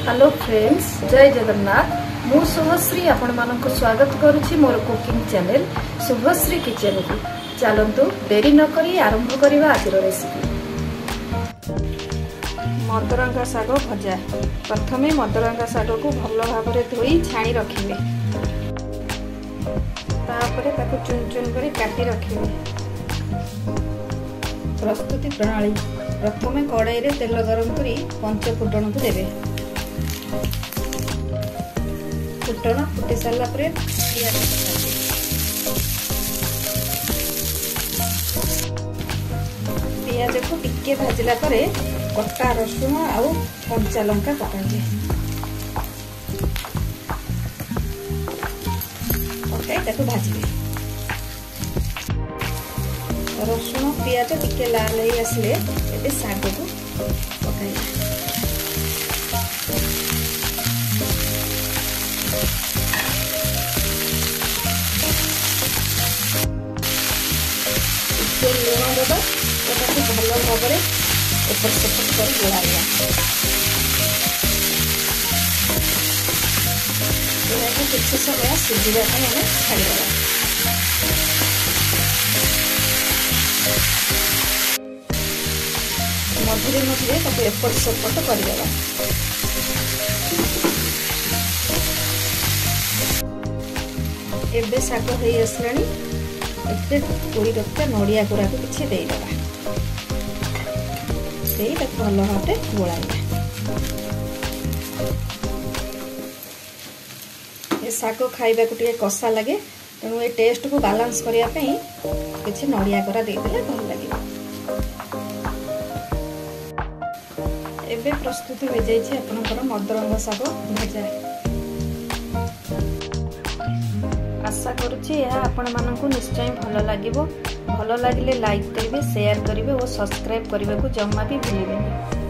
Hello friends, जय जगन्नाथ। मु शुभश्री आपण मानक स्वागत करुछि मोर कुकिंग चैनल शुभश्री किचन को। चलंतु देरी न करी आरंभ करिवा आजिर रेसिपी। मदरंगा साग भजा। प्रथमे मदरंगा साग को भल भाव में धोई छाणी रखिबे। तापरे ताको चुन चुन करी काटी रखिबे। प्रस्तुति प्रणाली। प्रथमे कड़ाई रे तेल गरम करी पंच फुटण को देबे। फुटण फुटी सारा पर पियाज को टिके भाजला परे कटा रसुण आउ कंचा लंका पकाइए। पकाई ताको भाजिबे। रसुण पियाज टिके लाल हो आसले एबे साग को पकाइए। लुण दबा भल भाव में एपट सेपट कर गोलाइया। किसी समय सिझा छाड़ीदा। मझे मझे एपट सेपट करदेवा। एबे साग हो आसलानी। पूरी रखा नड़िया गुड़ा को किसी देदेबा। भल भाव गोलाइया। ये साग खाइबा को टिके कषा लगे, तेणु ये टेस्ट को बालांस करने किसी नड़िया गुड़ा देदेले भल लगे। एबे प्रस्तुति हो जाइए आपनकर मदरंगा साग भजा। आशा करुच्ची यह आपण मानकु निश्चय भल लागिबो। भल लागिले लाइक करिवे, शेयर करिवे और सब्सक्राइब करने को जम्मा भी भूलिबेनि।